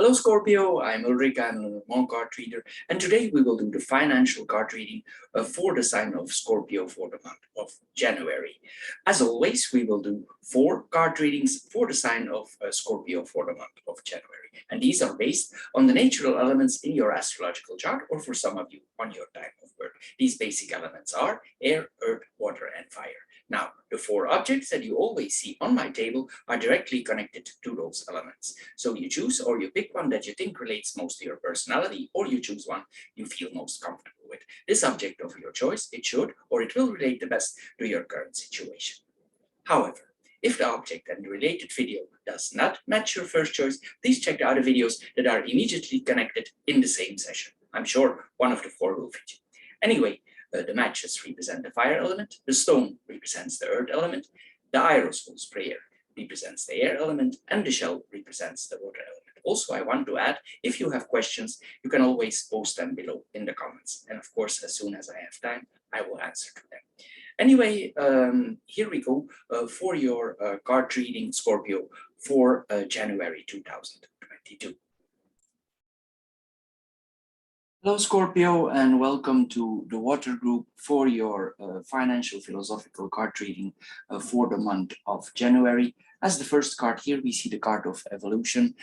Hello Scorpio, I'm Ulrich, I'm a Lemon card reader, and today we will do the financial card reading for the sign of Scorpio for the month of January. As always, we will do 4 card readings for the sign of Scorpio for the month of January. And these are based on the natural elements in your astrological chart, or for some of you on your time of birth. These basic elements are air, earth, water, and fire. Now, the 4 objects that you always see on my table are directly connected to those elements. So you choose or you pick one that you think relates most to your personality, or you choose one you feel most comfortable with. This object of your choice, it should or it will relate the best to your current situation. However, if the object and the related video does not match your first choice, please check the other videos that are immediately connected in the same session. I'm sure one of the 4 will fit you. Anyway, the matches represent the fire element, the stone represents the earth element, the aerosol sprayer represents the air element, and the shell represents the water element. Also, I want to add, if you have questions, you can always post them below in the comments. And of course, as soon as I have time, I will answer to them. Anyway, here we go for your card reading, Scorpio, for January 2022. Hello Scorpio, and welcome to the Water Group for your financial philosophical card reading for the month of January. As the first card here, we see the card of evolution.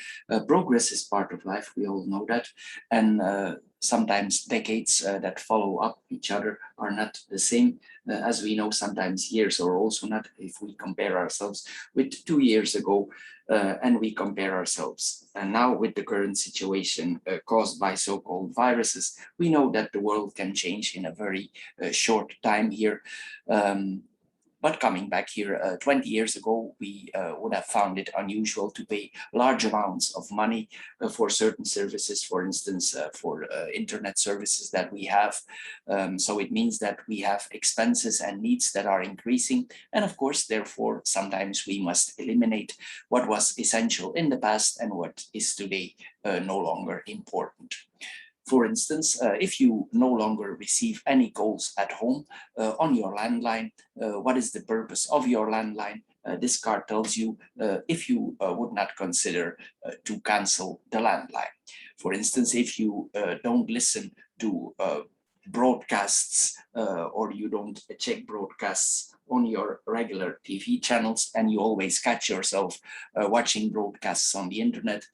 Progress is part of life, we all know that, and sometimes decades that follow up each other are not the same. As we know, sometimes years are also not. If we compare ourselves with 2 years ago, and we compare ourselves and now with the current situation caused by so-called viruses, we know that the world can change in a very short time here. But coming back here, 20 years ago, we would have found it unusual to pay large amounts of money for certain services, for instance, for internet services that we have. So it means that we have expenses and needs that are increasing. And of course, therefore, sometimes we must eliminate what was essential in the past and what is today no longer important. For instance, if you no longer receive any calls at home on your landline, what is the purpose of your landline? This card tells you if you would not consider to cancel the landline. For instance, if you don't listen to broadcasts or you don't check broadcasts on your regular TV channels and you always catch yourself watching broadcasts on the internet,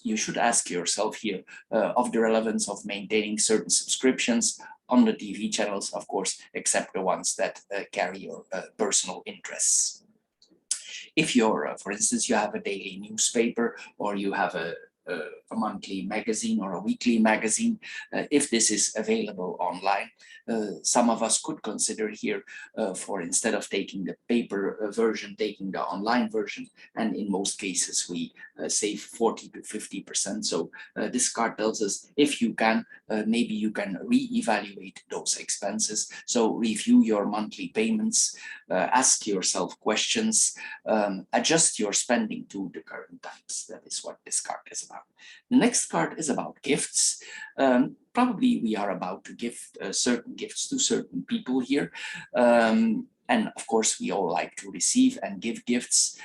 you should ask yourself here of the relevance of maintaining certain subscriptions on the TV channels, of course, except the ones that carry your personal interests. If you're, for instance, you have a daily newspaper or you have a monthly magazine or a weekly magazine, if this is available online, some of us could consider here for instead of taking the paper version, taking the online version, and in most cases we save 40 to 50%. So this card tells us if you can, maybe you can re-evaluate those expenses. So review your monthly payments, ask yourself questions, adjust your spending to the current times. That is what this card is about. The next card is about gifts. Probably we are about to give certain gifts to certain people here. And of course, we all like to receive and give gifts,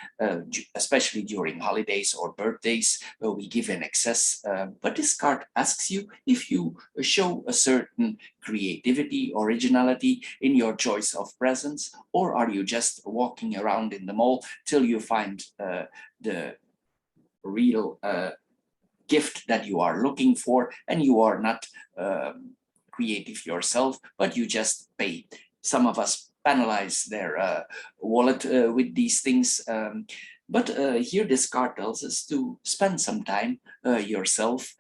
especially during holidays or birthdays, where we give in excess. But this card asks you if you show a certain creativity, originality in your choice of presents, or are you just walking around in the mall till you find the real gift that you are looking for, and you are not creative yourself, but you just pay. Some of us penalize their wallet with these things, but here this card tells us to spend some time yourself,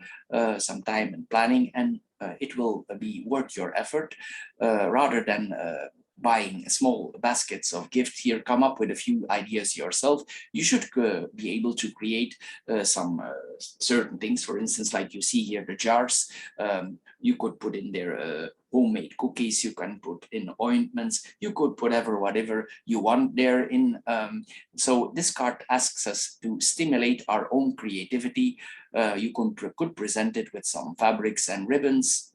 some time in planning, and it will be worth your effort rather than buying small baskets of gift here. Come up with a few ideas yourself. You should be able to create some certain things. For instance, like you see here, the jars, you could put in there homemade cookies, you can put in ointments, you could put whatever you want there in. So this card asks us to stimulate our own creativity. You could present it with some fabrics and ribbons.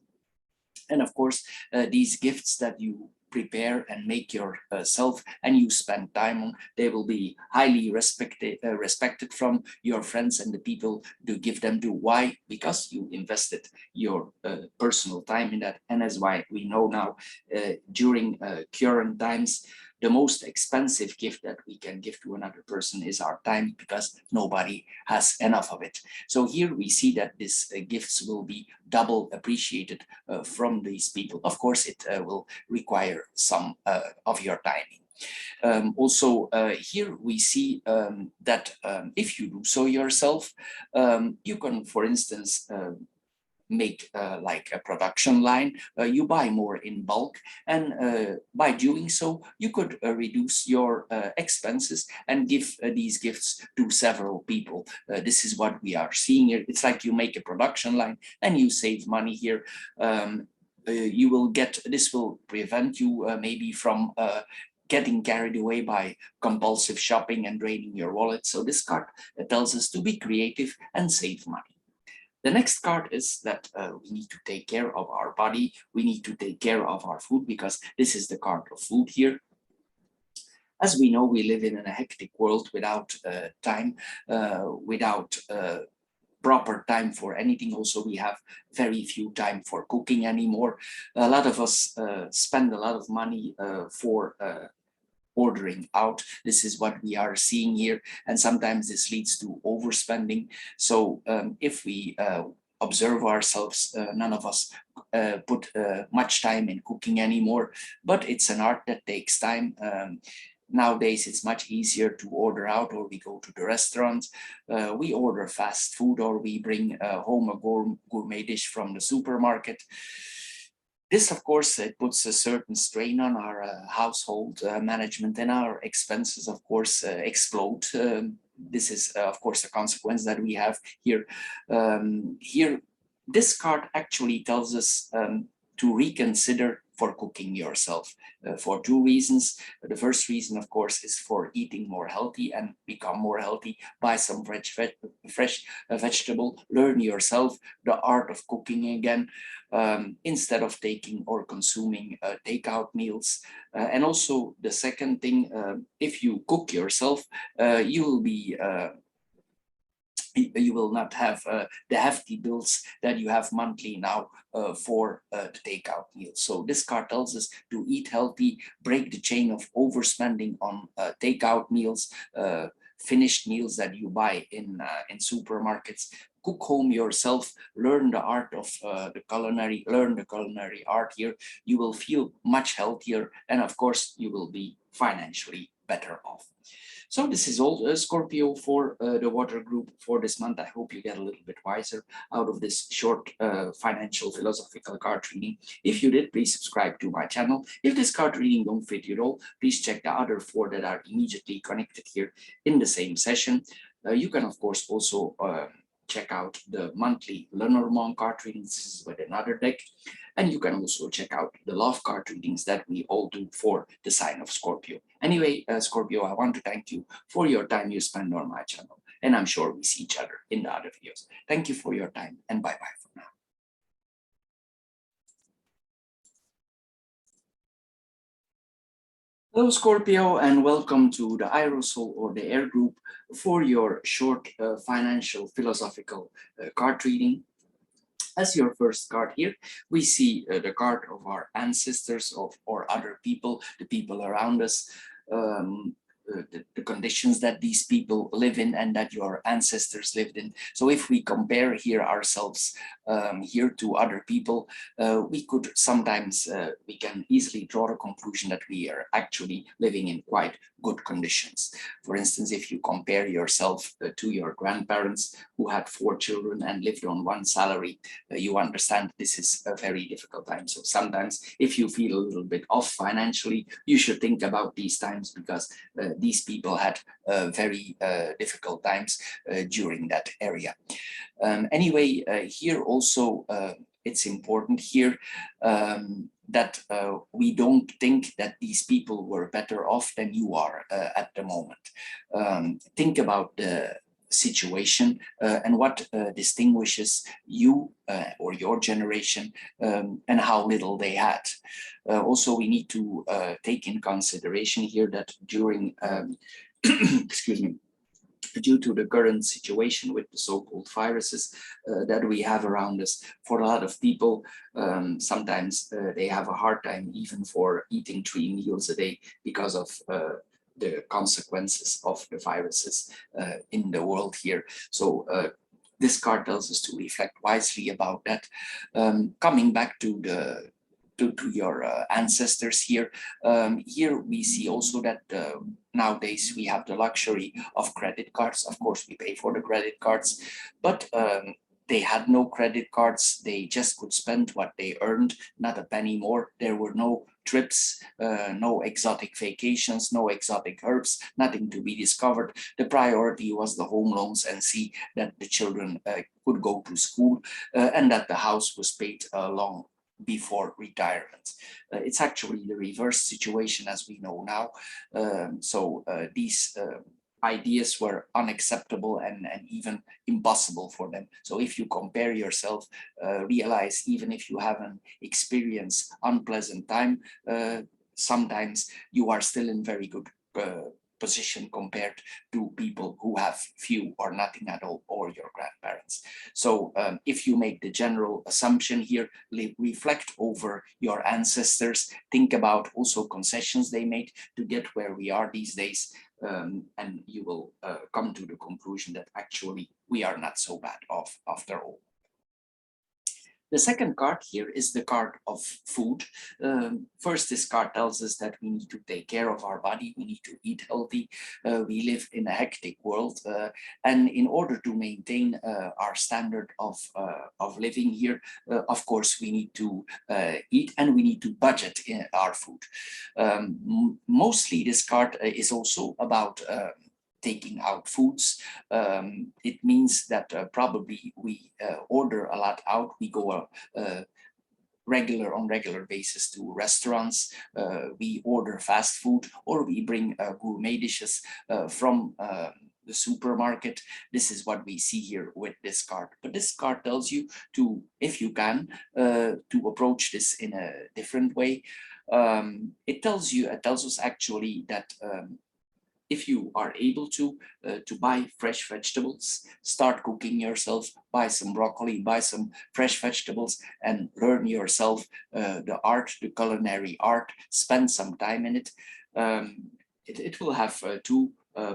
And of course, these gifts that you prepare and make yourself and you spend time on, they will be highly respected from your friends and the people to give them to. Why? Because you invested your personal time in that. And that's why we know now during current times, the most expensive gift that we can give to another person is our time, because nobody has enough of it. So here we see that these gifts will be double appreciated from these people. Of course, it will require some of your timing. Also, here we see that if you do so yourself, you can, for instance, make like a production line, you buy more in bulk, and by doing so you could reduce your expenses and give these gifts to several people. This is what we are seeing here. It's like you make a production line and you save money here. You will get, this will prevent you maybe from getting carried away by compulsive shopping and draining your wallet. So this card tells us to be creative and save money. The next card is that we need to take care of our body. We need to take care of our food, because this is the card of food here. As we know, we live in a hectic world without time, without proper time for anything. Also, we have very few time for cooking anymore. A lot of us spend a lot of money for ordering out. This is what we are seeing here, and sometimes this leads to overspending. So if we observe ourselves, none of us put much time in cooking anymore, but it's an art that takes time. Nowadays, it's much easier to order out, or we go to the restaurant, we order fast food, or we bring home a gourmet dish from the supermarket. This, of course, it puts a certain strain on our household management, and our expenses, of course, explode. This is, of course, a consequence that we have here. Here, this card actually tells us to reconsider for cooking yourself for two reasons. The first reason, of course, is for eating more healthy and become more healthy. Buy some fresh vegetable, learn yourself the art of cooking again, instead of taking or consuming takeout meals. And also the second thing, if you cook yourself, you will be you will not have the hefty bills that you have monthly now for the takeout meals. So this card tells us to eat healthy, break the chain of overspending on takeout meals, finished meals that you buy in supermarkets. Cook home yourself, learn the art of learn the culinary art here. You will feel much healthier, and of course you will be financially better off. So this is all, Scorpio, for the water group for this month. I hope you get a little bit wiser out of this short financial philosophical card reading. If you did, please subscribe to my channel. If this card reading don't fit you at all, please check the other 4 that are immediately connected here in the same session. You can, of course, also check out the monthly Lenormand card readings with another deck. And you can also check out the love card readings that we all do for the sign of Scorpio. Anyway, Scorpio, I want to thank you for your time you spend on my channel. And I'm sure we see each other in the other videos. Thank you for your time, and bye-bye for now. Hello, Scorpio, and welcome to the Aerosol or the Air Group for your short financial philosophical card reading. As your first card here, we see the card of our ancestors or other people, the people around us, the conditions that these people live in and that your ancestors lived in. So if we compare here ourselves here to other people, we could sometimes, we can easily draw a conclusion that we are actually living in quite good conditions. For instance, if you compare yourself to your grandparents who had 4 children and lived on 1 salary, you understand this is a very difficult time. So sometimes if you feel a little bit off financially, you should think about these times, because these people had very difficult times during that area. Anyway, here also it's important here that we don't think that these people were better off than you are at the moment. Think about situation and what distinguishes you or your generation and how little they had. Also, we need to take in consideration here that during, excuse me, due to the current situation with the so-called viruses that we have around us, for a lot of people, sometimes they have a hard time even for eating 3 meals a day because of the consequences of the viruses in the world here. So this card tells us to reflect wisely about that. Coming back to the to your ancestors here. Here we see also that nowadays we have the luxury of credit cards. Of course, we pay for the credit cards, but they had no credit cards. They just could spend what they earned, not a penny more. There were no trips, no exotic vacations, no exotic herbs, nothing to be discovered. The priority was the home loans and see that the children could go to school and that the house was paid long before retirement. It's actually the reverse situation as we know now. So these ideas were unacceptable and even impossible for them. So if you compare yourself, realize even if you haven't experienced unpleasant time, sometimes you are still in very good position compared to people who have few or nothing at all, or your grandparents. So if you make the general assumption here, reflect over your ancestors, think about also concessions they made to get where we are these days, and you will come to the conclusion that actually we are not so bad off after all. The second card here is the card of food. First, this card tells us that we need to take care of our body, we need to eat healthy. We live in a hectic world, and in order to maintain our standard of living here, of course, we need to eat and we need to budget in our food. Mostly, this card is also about taking out foods. It means that probably we order a lot out. We go on regular basis to restaurants. We order fast food, or we bring gourmet dishes from the supermarket. This is what we see here with this card. But this card tells you to, if you can, to approach this in a different way. It tells us actually that if you are able to buy fresh vegetables, start cooking yourself, buy some broccoli, buy some fresh vegetables, and learn yourself the art, the culinary art, spend some time in it. It will have two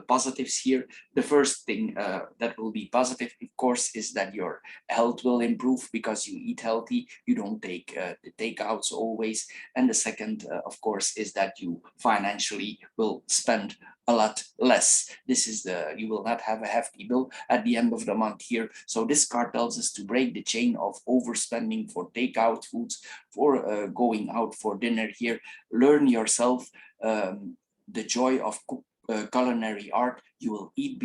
positives here. The first thing that will be positive, of course, is that your health will improve because you eat healthy, you don't take the takeouts always. And the second, of course, is that you financially will spend a lot less. This is you will not have a hefty bill at the end of the month here. So this card tells us to break the chain of overspending for takeout foods, for going out for dinner here. Learn yourself the joy of culinary art. You will eat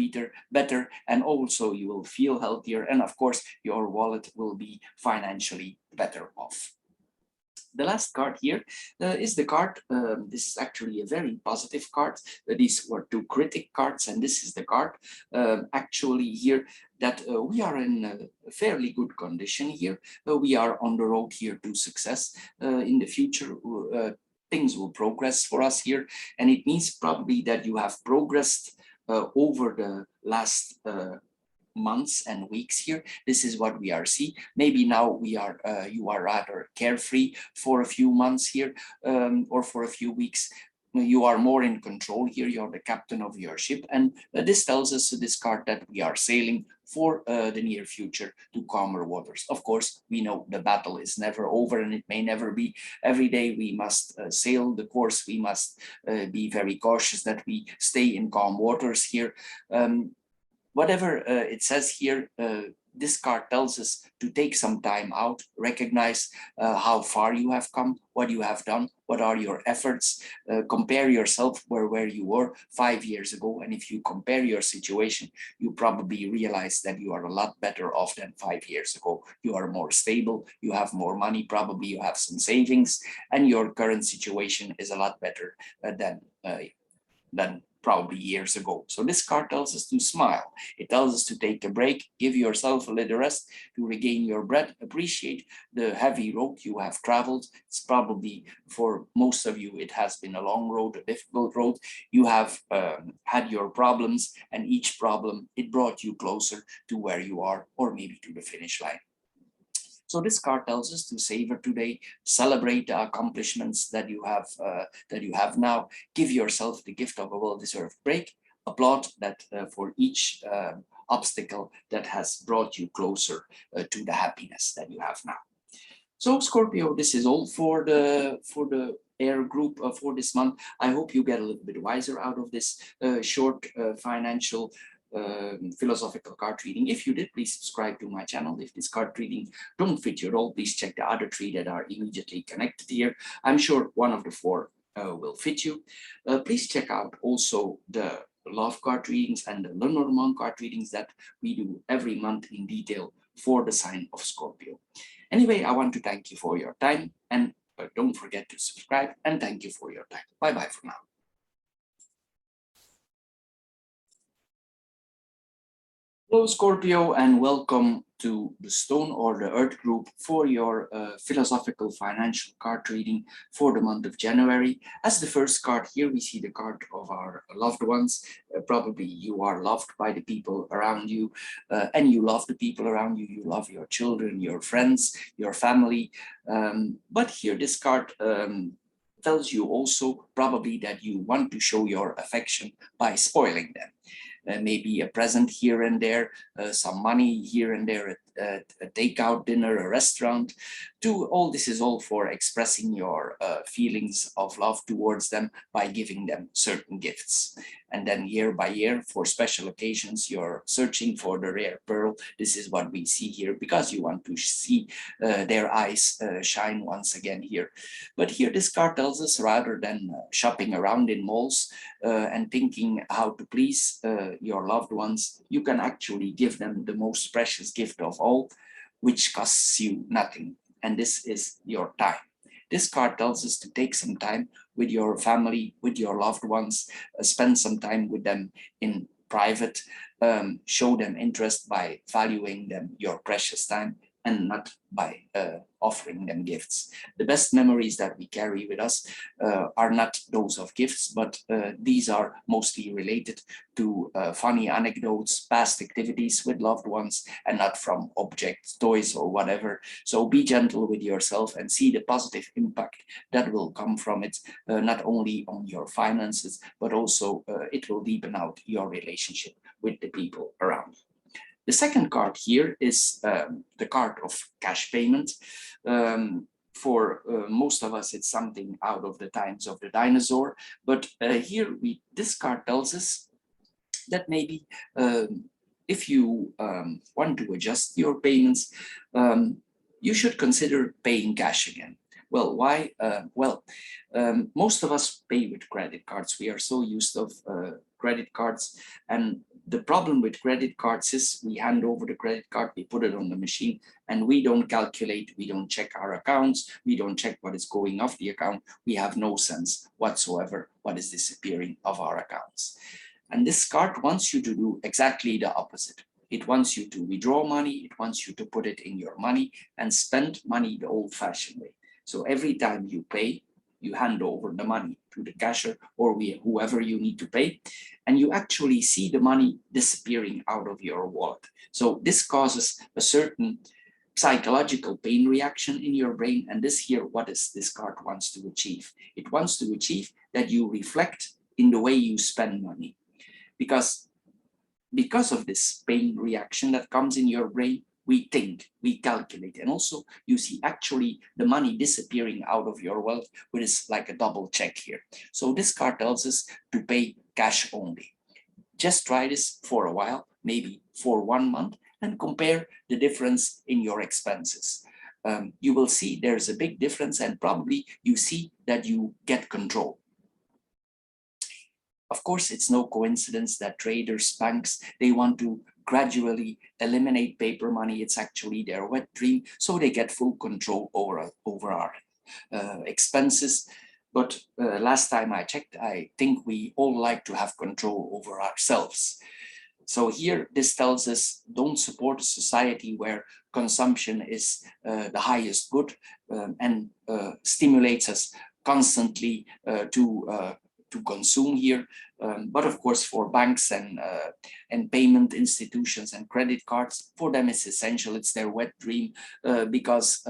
better, and also you will feel healthier, and of course your wallet will be financially better off. The last card here is the card. This is actually a very positive card. These were two critic cards, and this is the card actually here that we are in a fairly good condition here. We are on the road here to success. In the future, things will progress for us here, and it means probably that you have progressed over the last months and weeks here. This is what we are seeing. Maybe now we are you are rather carefree for a few months here, or for a few weeks. You are more in control here. You're the captain of your ship, and this tells us, this card, that we are sailing for the near future to calmer waters. Of course, we know the battle is never over, and it may never be. Every day we must sail the course. We must be very cautious that we stay in calm waters here. Whatever it says here, this card tells us to take some time out, recognize how far you have come, what you have done, what are your efforts, compare yourself where you were 5 years ago. And if you compare your situation, you probably realize that you are a lot better off than 5 years ago. You are more stable, you have more money, probably you have some savings, and your current situation is a lot better than than probably years ago. So this card tells us to smile. It tells us to take a break, give yourself a little rest, to regain your breath, appreciate the heavy road you have traveled. It's probably, for most of you, it has been a long road, a difficult road. You have had your problems, and each problem, it brought you closer to where you are, or maybe to the finish line. So this card tells us to savor today, celebrate the accomplishments that you have now, give yourself the gift of a well-deserved break, applaud that for each obstacle that has brought you closer to the happiness that you have now. So Scorpio, this is all for the air group for this month. I hope you get a little bit wiser out of this short financial philosophical card reading. If you did, please subscribe to my channel. If this card reading don't fit your role, please check the other three that are immediately connected here. I'm sure one of the four will fit you. Please check out also the love card readings and the Lenormand card readings that we do every month in detail for the sign of Scorpio. Anyway, I want to thank you for your time, and don't forget to subscribe, and thank you for your time. Bye-bye for now. Hello, Scorpio, and welcome to the Stone or the Earth group for your philosophical financial card reading for the month of January. As the first card here, we see the card of our loved ones. Probably you are loved by the people around you, and you love the people around you. You love your children, your friends, your family. But here, this card tells you also probably that you want to show your affection by spoiling them. Maybe a present here and there, some money here and there, a takeout dinner, a restaurant. All this is all for expressing your feelings of love towards them by giving them certain gifts. And then year by year, for special occasions, you're searching for the rare pearl. This is what we see here, because you want to see their eyes shine once again here. But here this card tells us, rather than shopping around in malls and thinking how to please your loved ones, you can actually give them the most precious gift of all, which costs you nothing. And this is your time. This card tells us to take some time with your family, with your loved ones, spend some time with them in private, show them interest by valuing them your precious time, and not by offering them gifts. The best memories that we carry with us are not those of gifts, but these are mostly related to funny anecdotes, past activities with loved ones, and not from objects, toys, or whatever. So be gentle with yourself and see the positive impact that will come from it, not only on your finances, but also it will deepen out your relationship with the people around you. The second card here is the card of cash payment. For most of us, it's something out of the times of the dinosaur. But here, this card tells us that maybe if you want to adjust your payments, you should consider paying cash again. Well, why? Most of us pay with credit cards. We are so used to credit cards, and the problem with credit cards is we hand over the credit card, we put it on the machine, and we don't calculate, we don't check our accounts, we don't check what is going off the account. We have no sense whatsoever what is disappearing of our accounts. And this card wants you to do exactly the opposite. It wants you to withdraw money, it wants you to put it in your money and spend money the old-fashioned way. So every time you pay, you hand over the money to the cashier or whoever you need to pay, and you actually see the money disappearing out of your wallet. So this causes a certain psychological pain reaction in your brain, and this card wants to achieve. It wants to achieve that you reflect in the way you spend money, because of this pain reaction that comes in your brain, we think, we calculate, and also you see actually the money disappearing out of your wealth, which is like a double check here. So this card tells us to pay cash only. Just try this for a while, maybe for 1 month, and compare the difference in your expenses. You will see there's a big difference, and probably you see that you get control. Of course, it's no coincidence that traders, banks, they want to gradually eliminate paper money. It's actually their wet dream, so they get full control over our expenses. But last time I checked, I think we all like to have control over ourselves. So here, this tells us don't support a society where consumption is the highest good and stimulates us constantly to consume here. But of course, for banks and payment institutions and credit cards, for them it's essential. It's their wet dream because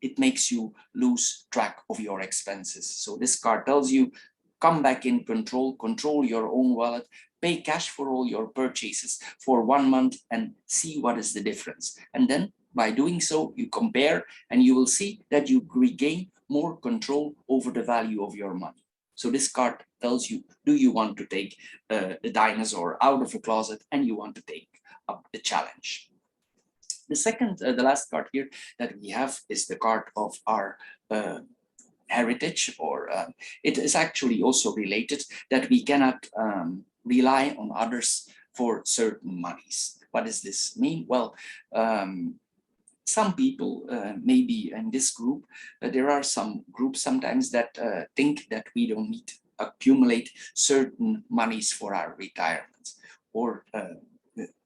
it makes you lose track of your expenses. So this card tells you, come back in control, control your own wallet, pay cash for all your purchases for 1 month and see what is the difference. And then by doing so, you compare and you will see that you regain more control over the value of your money. So this card tells you, do you want to take the dinosaur out of a closet and you want to take up the challenge? The second, the last card here that we have is the card of our heritage, or it is actually also related that we cannot rely on others for certain monies. What does this mean? Well, some people, maybe in this group, there are some groups sometimes that think that we don't need to accumulate certain monies for our retirement, or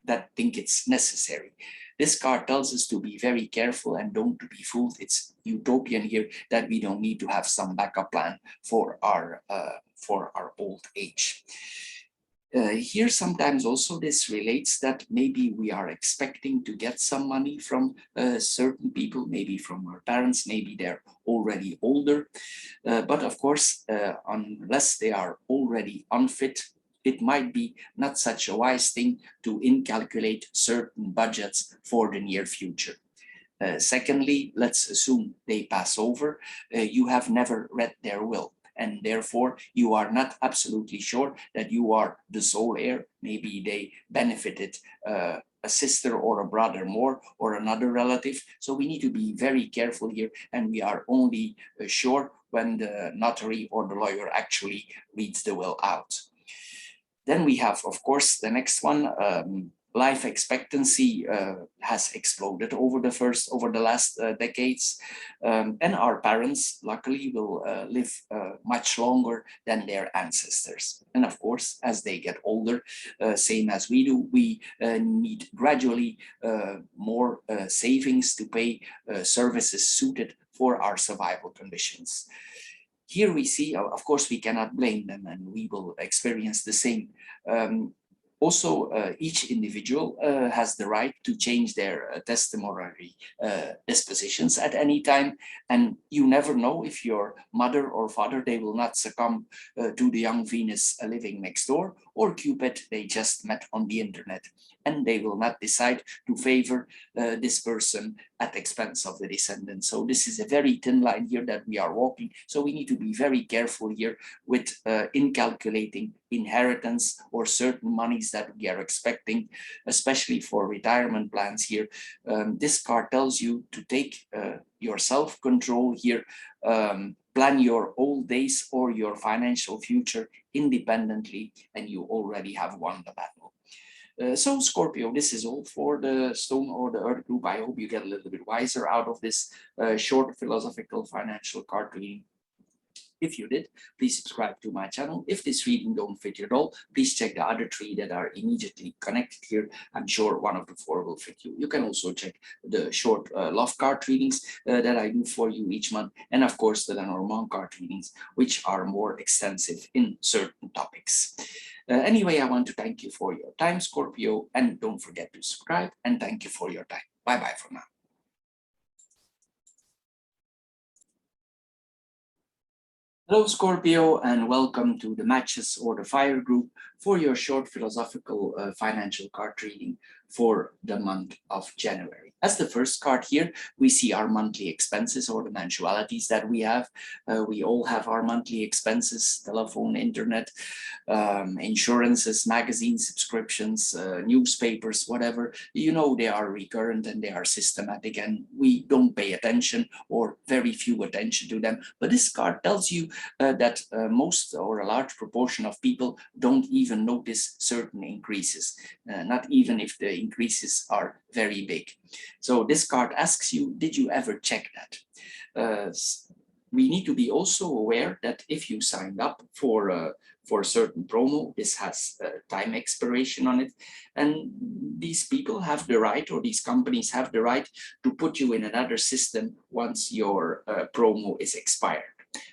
that think it's necessary. This card tells us to be very careful and don't to be fooled. It's utopian here that we don't need to have some backup plan for our old age. Here sometimes also this relates that maybe we are expecting to get some money from certain people, maybe from our parents, maybe they're already older. But of course, unless they are already unfit, it might be not such a wise thing to incalculate certain budgets for the near future. Secondly, let's assume they pass over. You have never read their will, and therefore you are not absolutely sure that you are the sole heir. Maybe they benefited a sister or a brother more, or another relative. So we need to be very careful here, and we are only sure when the notary or the lawyer actually reads the will out. Then we have, of course, the next one. Life expectancy has exploded over the last decades, and our parents, luckily, will live much longer than their ancestors. And of course, as they get older, same as we do, we need gradually more savings to pay services suited for our survival conditions. Here we see, of course, we cannot blame them, and we will experience the same. Also, each individual has the right to change their testimonial dispositions at any time, and you never know if your mother or father, they will not succumb to the young Venus living next door, or Cupid they just met on the internet, and they will not decide to favor this person at the expense of the descendants. So this is a very thin line here that we are walking. So we need to be very careful here with incalculating inheritance or certain monies that we are expecting, especially for retirement plans here. This card tells you to take your self-control here, plan your old days or your financial future independently, and you already have won the battle. So Scorpio, this is all for the Stone or the Earth group. I hope you get a little bit wiser out of this short philosophical financial card reading. If you did, please subscribe to my channel. If this reading don't fit you at all, please check the other three that are immediately connected here. I'm sure one of the four will fit you. You can also check the short love card readings that I do for you each month. And of course, the Lenormand card readings, which are more extensive in certain topics. Anyway, I want to thank you for your time, Scorpio, and don't forget to subscribe, and thank you for your time. Bye-bye for now. Hello, Scorpio, and welcome to the Matches or the Fire group for your short philosophical financial card reading for the month of January. As the first card here, we see our monthly expenses or the mensualities that we have. We all have our monthly expenses: telephone, internet, insurances, magazines, subscriptions, newspapers, whatever. You know, they are recurrent and they are systematic, and we don't pay attention or very few attention to them. But this card tells you that most or a large proportion of people don't even notice certain increases, not even if the increases are very big. So this card asks you, did you ever check that? we need to be also aware that if you signed up for a certain promo, this has time expiration on it, and these people have the right, or these companies have the right, to put you in another system once your promo is expired.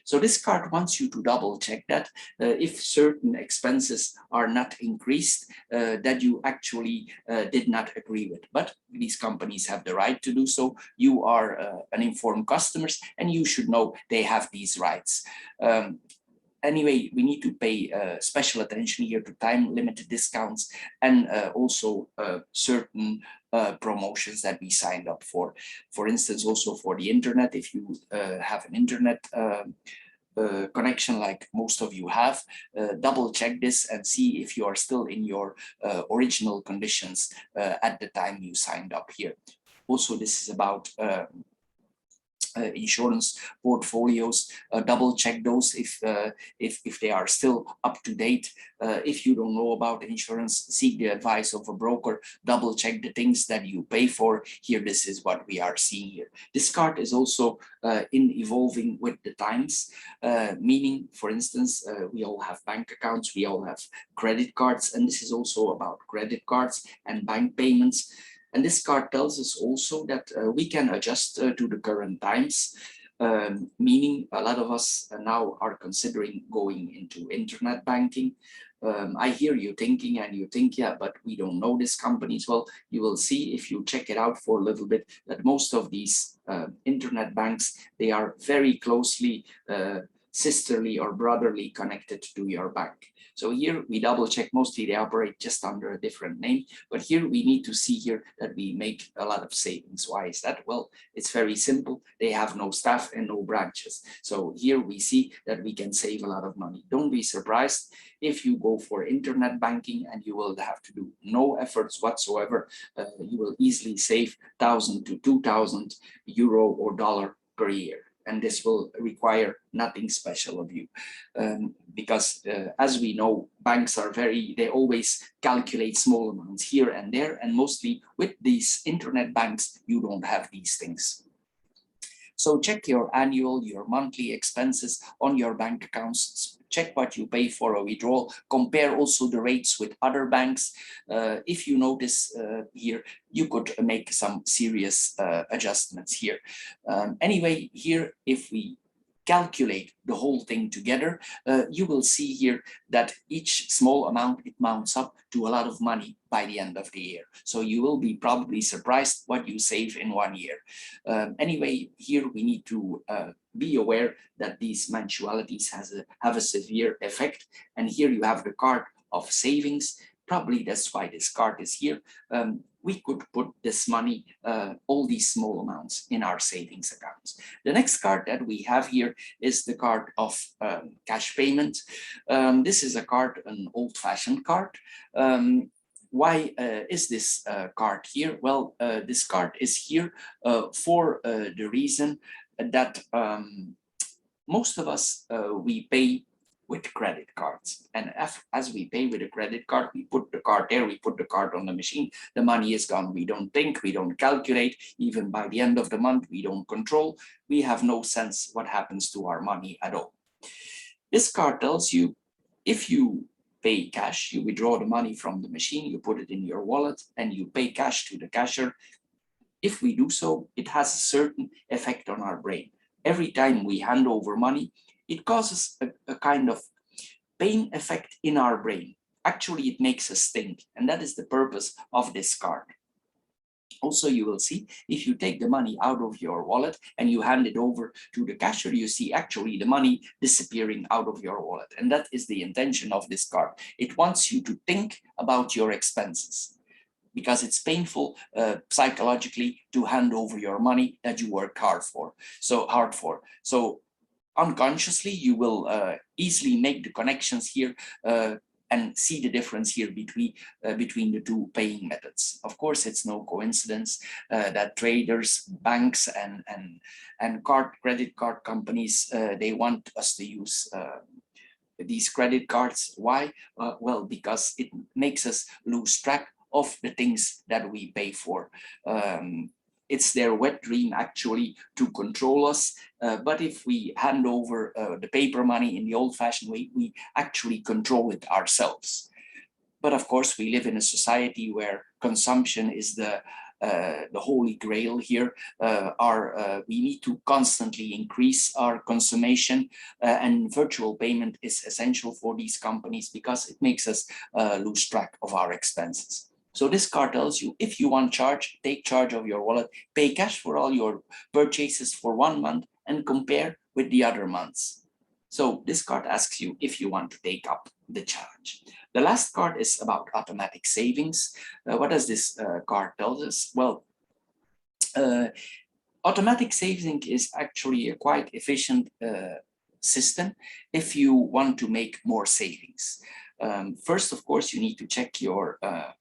So this card wants you to double check that if certain expenses are not increased, that you actually did not agree with. But these companies have the right to do so. You are an informed customers, and you should know they have these rights. Anyway, we need to pay special attention here to time limited discounts and also certain promotions that we signed up for. For instance, also for the internet, if you have an internet connection like most of you have, double check this and see if you are still in your original conditions at the time you signed up here. Also, this is about insurance portfolios. Double check those if they are still up to date. If you don't know about insurance, seek the advice of a broker. Double check the things that you pay for. Here, this is what we are seeing here. This card is also in evolving with the times, meaning, for instance, we all have bank accounts, we all have credit cards, and this is also about credit cards and bank payments. And this card tells us also that we can adjust to the current times, meaning a lot of us now are considering going into internet banking. I hear you thinking, and you think, yeah, but we don't know these companies. Well, you will see if you check it out for a little bit that most of these internet banks, they are very closely sisterly or brotherly connected to your bank. So here we double check, mostly they operate just under a different name, but here we need to see here that we make a lot of savings. Why is that? Well, it's very simple. They have no staff and no branches. So here we see that we can save a lot of money. Don't be surprised if you go for internet banking and you will have to do no efforts whatsoever. You will easily save 1,000 to 2,000 euro or dollar per year. And this will require nothing special of you. Because as we know, banks are they always calculate small amounts here and there. And mostly with these internet banks, you don't have these things. So check your annual, your monthly expenses on your bank accounts. Check what you pay for a withdrawal. Compare also the rates with other banks. If you notice here, you could make some serious adjustments here. Anyway, here, if we calculate the whole thing together, you will see here that each small amount, it mounts up to a lot of money by the end of the year. So you will be probably surprised what you save in 1 year. Anyway, here we need to be aware that these mensualities have a severe effect. And here you have the card of savings. Probably that's why this card is here. We could put this money, all these small amounts, in our savings accounts. The next card that we have here is the card of cash payment. This is a card, an old-fashioned card. Why is this card here? Well, this card is here for the reason that most of us, we pay with credit cards. And as we pay with a credit card, we put the card there, we put the card on the machine, the money is gone. We don't think, we don't calculate. Even by the end of the month, we don't control. We have no sense what happens to our money at all. This card tells you, if you pay cash, you withdraw the money from the machine, you put it in your wallet, and you pay cash to the cashier. If we do so, it has a certain effect on our brain. Every time we hand over money, it causes a kind of pain effect in our brain. Actually, it makes us think, and that is the purpose of this card. Also, you will see, if you take the money out of your wallet and you hand it over to the cashier, you see actually the money disappearing out of your wallet. And that is the intention of this card. It wants you to think about your expenses, because it's painful psychologically to hand over your money that you work hard for. So unconsciously, you will easily make the connections here and see the difference here between the two paying methods. Of course, it's no coincidence that traders, banks, and credit card companies, they want us to use these credit cards. Why? Well, because it makes us lose track of the things that we pay for. It's their wet dream actually to control us. But if we hand over the paper money in the old-fashioned way, we actually control it ourselves. But of course, we live in a society where consumption is the holy grail here. We need to constantly increase our consumption, and virtual payment is essential for these companies because it makes us lose track of our expenses. So this card tells you, if you want charge, take charge of your wallet, pay cash for all your purchases for 1 month and compare with the other months. So this card asks you if you want to take up the challenge. The last card is about automatic savings. What does this card tell us? Well, automatic saving is actually a quite efficient system if you want to make more savings. First, of course, you need to check your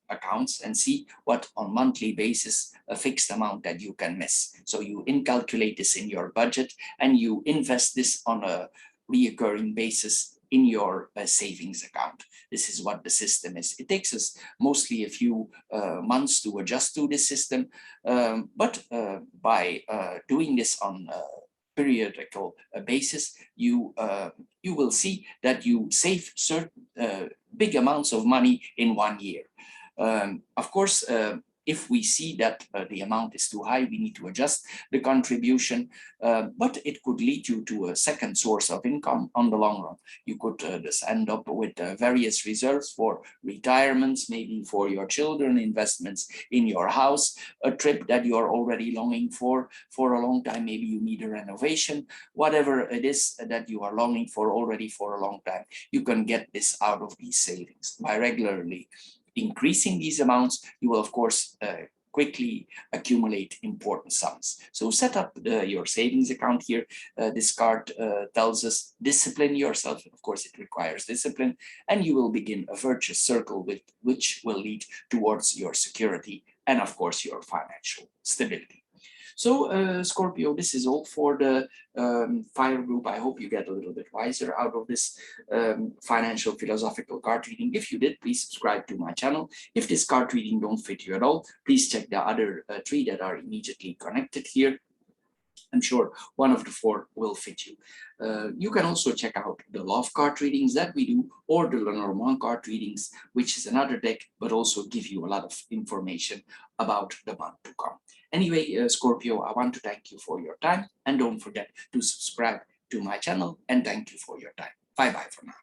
accounts and see what on monthly basis a fixed amount that you can miss. So you incalculate this in your budget and you invest this on a reoccurring basis in your savings account. This is what the system is. It takes us mostly a few months to adjust to this system, but by doing this on a periodical basis, you will see that you save certain big amounts of money in 1 year. Of course, if we see that the amount is too high, we need to adjust the contribution, but it could lead you to a second source of income on the long run. You could just end up with various reserves for retirements, maybe for your children, investments in your house, a trip that you're already longing for a long time. Maybe you need a renovation, whatever it is that you are longing for already for a long time. You can get this out of these savings by regularly increasing these amounts. You will, of course, quickly accumulate important sums. So set up your savings account here. This card tells us discipline yourself. Of course, it requires discipline, and you will begin a virtuous circle which will lead towards your security and, of course, your financial stability. So, Scorpio, this is all for the fire group. I hope you get a little bit wiser out of this financial philosophical card reading. If you did, please subscribe to my channel. If this card reading don't fit you at all, please check the other 3 that are immediately connected here. I'm sure one of the 4 will fit you. You can also check out the love card readings that we do, or the Lenormand card readings, which is another deck, but also give you a lot of information about the month to come. Anyway, Scorpio, I want to thank you for your time, and don't forget to subscribe to my channel, and thank you for your time. Bye-bye for now.